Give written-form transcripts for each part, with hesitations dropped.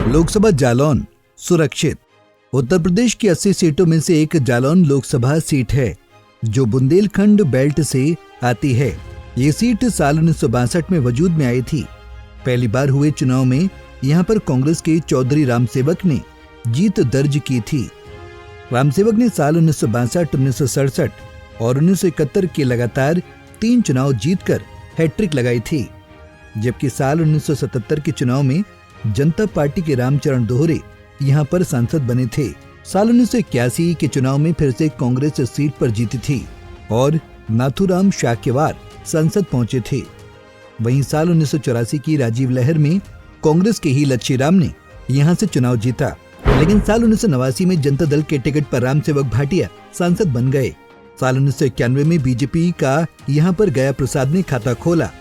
लोकसभा जालौन सुरक्षित। उत्तर प्रदेश की 80 सीटों में से एक जालौन लोकसभा सीट है जो बुंदेलखंड बेल्ट से आती है। ये सीट साल 1962 में वजूद में आई थी। पहली बार हुए चुनाव में यहाँ पर कांग्रेस के चौधरी रामसेवक ने जीत दर्ज की थी। रामसेवक ने साल 1962, 1967 और 1971 के लगातार 3 चुनाव जीतकर हैट्रिक लगाई थी, जबकि साल 1977 के चुनाव में जनता पार्टी के रामचरण दोहरे यहाँ पर सांसद बने थे। साल 1981 के चुनाव में फिर से कांग्रेस सीट पर जीती थी और नाथूराम शाक्यवार संसद पहुंचे थे। वहीं साल 1984 की राजीव लहर में कांग्रेस के ही लच्छीराम ने यहां से चुनाव जीता, लेकिन साल 1989 में जनता दल के टिकट पर रामसेवक भाटिया सांसद बन गए। साल 1991 में बीजेपी का यहां पर गया प्रसाद ने खाता खोला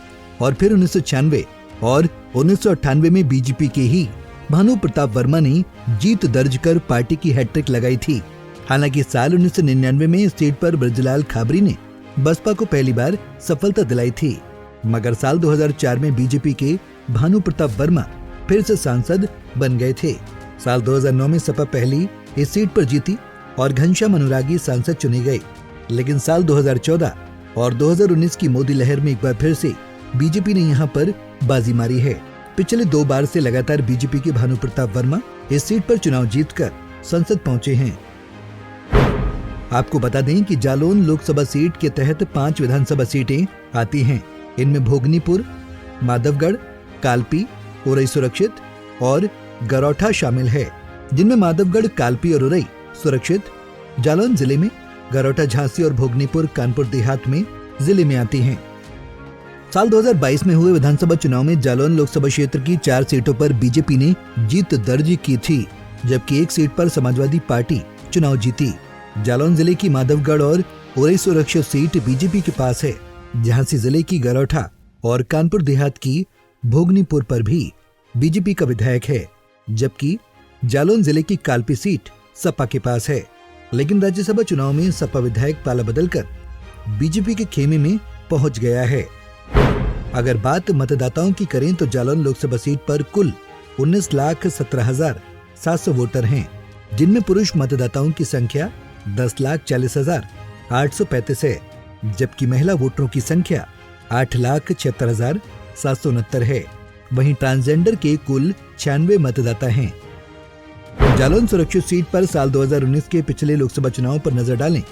और फिर 1996 और 1998 में बीजेपी के ही भानु प्रताप वर्मा ने जीत दर्ज कर पार्टी की हैट्रिक लगाई थी। हालांकि साल 1999 में इस सीट पर ब्रजलाल खाबरी ने बसपा को पहली बार सफलता दिलाई थी, मगर साल 2004 में बीजेपी के भानु प्रताप वर्मा फिर से सांसद बन गए थे। साल 2009 में सपा पहली इस सीट पर जीती और घनश्याम अनुरागी सांसद चुने गए, लेकिन साल 2014 और 2019 की मोदी लहर में एक बार फिर से बीजेपी ने यहां पर बाजी मारी है। पिछले 2 बार से लगातार बीजेपी के भानु प्रताप वर्मा इस सीट पर चुनाव जीतकर संसद पहुंचे हैं। आपको बता दें कि जालौन लोकसभा सीट के तहत 5 विधानसभा सीटें आती हैं। इनमें भोगनीपुर, माधवगढ़, कालपी, उरई सुरक्षित और गरौठा शामिल है, जिनमें माधवगढ़, कालपी और उरई सुरक्षित जालौन जिले में, गरौठा झांसी और भोगनीपुर कानपुर देहात में जिले में आती हैं। साल 2022 में हुए विधानसभा चुनाव में जालौन लोकसभा क्षेत्र की 4 सीटों पर बीजेपी ने जीत दर्ज की थी, जबकि 1 सीट पर समाजवादी पार्टी चुनाव जीती। जालौन जिले की माधवगढ़ और उरई सुरक्षित सीट बीजेपी के पास है। झांसी जिले की गरौठा और कानपुर देहात की भोगनीपुर पर भी बीजेपी का विधायक है, जबकि जालौन जिले की कालपी सीट सपा के पास है। लेकिन राज्यसभा चुनाव में सपा विधायक पाला बदलकर बीजेपी के खेमे में पहुंच गया है। अगर बात मतदाताओं की करें तो जालौन लोकसभा सीट पर कुल 19,17,700 वोटर हैं, जिनमें पुरुष मतदाताओं की संख्या 10,40,835 है, जबकि महिला वोटरों की संख्या 8,76,769 है। वहीं ट्रांसजेंडर के कुल 96 मतदाता हैं। जालौन सुरक्षित सीट पर साल 2019 के पिछले लोकसभा चुनाव पर नजर डालें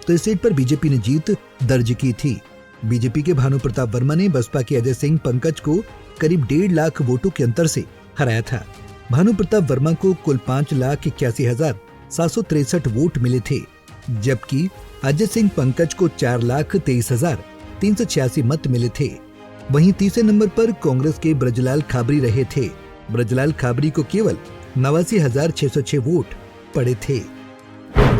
तो इस सीट पर बीजेपी ने जीत दर्ज की थी। बीजेपी के भानु प्रताप वर्मा ने बसपा के अजय सिंह पंकज को करीब 1.5 लाख वोटों के अंतर से हराया था। भानु प्रताप वर्मा को कुल 5,81,763 वोट मिले थे, जबकि अजय सिंह पंकज को 4,23,386 मत मिले थे। वहीं तीसरे नंबर पर कांग्रेस के ब्रजलाल खाबरी रहे थे। ब्रजलाल खाबरी को केवल 89,606 वोट पड़े थे।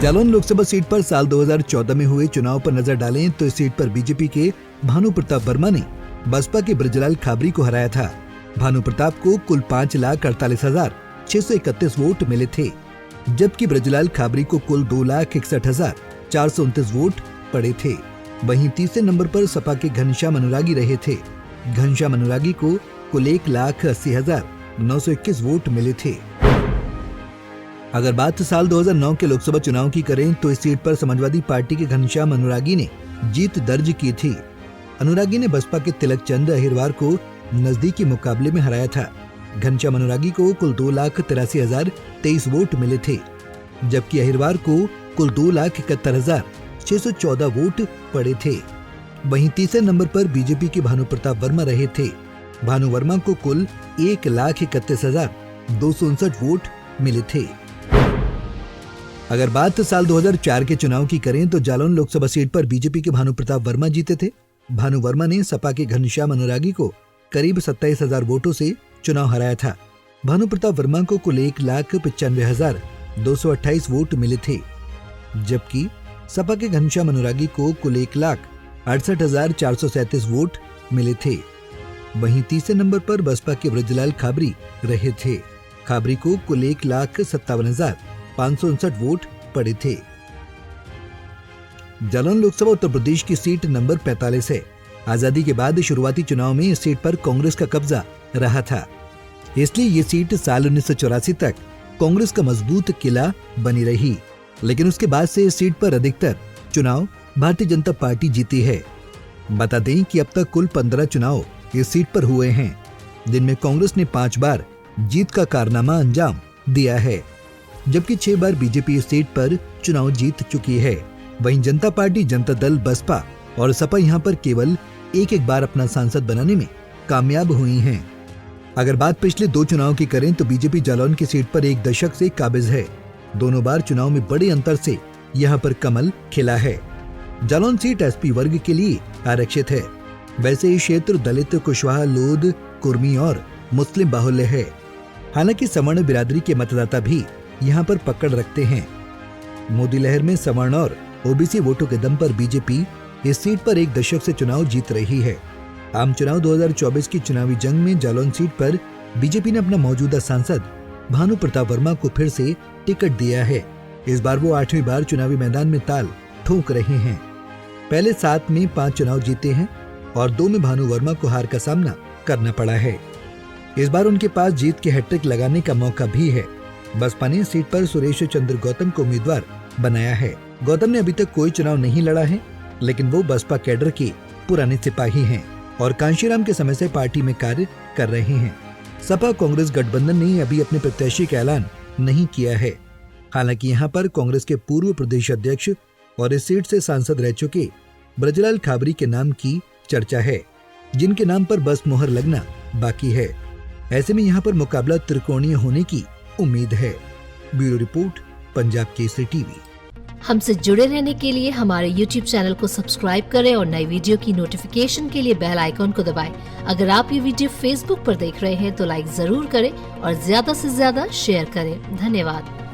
जालौन लोकसभा सीट पर साल 2014 में हुए चुनाव पर नजर डालें तो इस सीट पर बीजेपी के भानु प्रताप वर्मा ने बसपा के ब्रजलाल खाबरी को हराया था। भानु प्रताप को कुल 5,48,631 वोट मिले थे, जबकि ब्रजलाल खाबरी को कुल 2,61,429 वोट पड़े थे। वहीं तीसरे नंबर पर सपा के घनश्याम अनुरागी रहे थे। घनश्याम अनुरागी को कुल 1,80,921 वोट मिले थे। अगर बात साल 2009 के लोकसभा चुनाव की करें तो इस सीट पर समाजवादी पार्टी के घनश्याम अनुरागी ने जीत दर्ज की थी। अनुरागी ने बसपा के तिलक चंद अहिरवार को नजदीकी मुकाबले में हराया था। घनश्याम अनुरागी को कुल 2,83,023 वोट मिले थे, जबकि अहिरवार को कुल 2,71,614 वोट पड़े थे। वहीं तीसरे नंबर पर बीजेपी के भानु प्रताप वर्मा रहे थे। भानु वर्मा को कुल 1,31,259 वोट मिले थे। अगर बात साल 2004 के चुनाव की करें तो जालौन लोकसभा सीट पर बीजेपी के भानु प्रताप वर्मा जीते थे। भानु वर्मा ने सपा के घनश्याम अनुरागी को करीब 27,000 वोटों से चुनाव हराया था। भानु प्रताप वर्मा को कुल 1,95,228 वोट मिले थे, जबकि सपा के घनश्याम अनुरागी को कुल 1,68,437 वोट मिले थे। वहीं तीसरे नंबर पर बसपा के ब्रजलाल खाबरी रहे थे। खाबरी को कुल 1,57,559 वोट पड़े थे। जालौन लोकसभा उत्तर प्रदेश की सीट नंबर 45 है। आजादी के बाद शुरुआती चुनाव में इस सीट पर कांग्रेस का कब्जा रहा था। इसलिए ये सीट साल 1984 तक कांग्रेस का मजबूत किला बनी रही। लेकिन उसके बाद से इस सीट पर अधिकतर चुनाव भारतीय जनता पार्टी जीती है। बता दें कि अब तक कुल 15 चुनाव इस सीट पर हुए हैं, जिनमें कांग्रेस ने 5 बार जीत का कारनामा अंजाम दिया है, जबकि 6 बार बीजेपी इस सीट पर चुनाव जीत चुकी है। वहीं जनता पार्टी, जनता दल, बसपा और सपा यहाँ पर केवल एक बार अपना सांसद बनाने में कामयाब हुई हैं। अगर बात पिछले 2 चुनाव की करें तो बीजेपी जालौन की सीट पर 1 दशक से काबिज है। दोनों बार चुनाव में बड़े अंतर से यहाँ पर कमल खिला है। जालौन सीट एसपी वर्ग के लिए आरक्षित है। वैसे ये क्षेत्र दलित, कुशवाहा, लोध, कुर्मी और मुस्लिम बाहुल्य है। हालांकि सवर्ण बिरादरी के मतदाता भी यहाँ पर पकड़ रखते हैं। मोदी लहर में सवर्ण और ओबीसी वोटों के दम पर बीजेपी इस सीट पर 1 दशक से चुनाव जीत रही है। आम चुनाव 2024 की चुनावी जंग में जालौन सीट पर बीजेपी ने अपना मौजूदा सांसद भानु प्रताप वर्मा को फिर से टिकट दिया है। इस बार वो 8वीं बार चुनावी मैदान में ताल ठोक रहे हैं। पहले 7 में 5 चुनाव जीते हैं और 2 में भानु वर्मा को हार का सामना करना पड़ा है। इस बार उनके पास जीत के हैट्रिक लगाने का मौका भी है। बसपा ने सीट पर सुरेश चंद्र गौतम को उम्मीदवार बनाया है। गौतम ने अभी तक कोई चुनाव नहीं लड़ा है, लेकिन वो बसपा कैडर के पुराने सिपाही हैं और कांशीराम के समय से पार्टी में कार्य कर रहे हैं। सपा कांग्रेस गठबंधन ने अभी अपने प्रत्याशी का ऐलान नहीं किया है। हालांकि यहाँ पर कांग्रेस के पूर्व प्रदेश अध्यक्ष और इस सीट से सांसद रह चुके ब्रजलाल खाबरी के नाम की चर्चा है, जिनके नाम पर बस मोहर लगना बाकी है। ऐसे में यहाँ पर मुकाबला त्रिकोणीय होने की उम्मीद है। Bureau report, Punjab Kesari TV. हमसे जुड़े रहने के लिए हमारे YouTube चैनल को सब्सक्राइब करें और नई वीडियो की नोटिफिकेशन के लिए बेल आइकॉन को दबाएं। अगर आप ये वीडियो Facebook पर देख रहे हैं तो लाइक जरूर करें और ज्यादा से ज्यादा शेयर करें। धन्यवाद।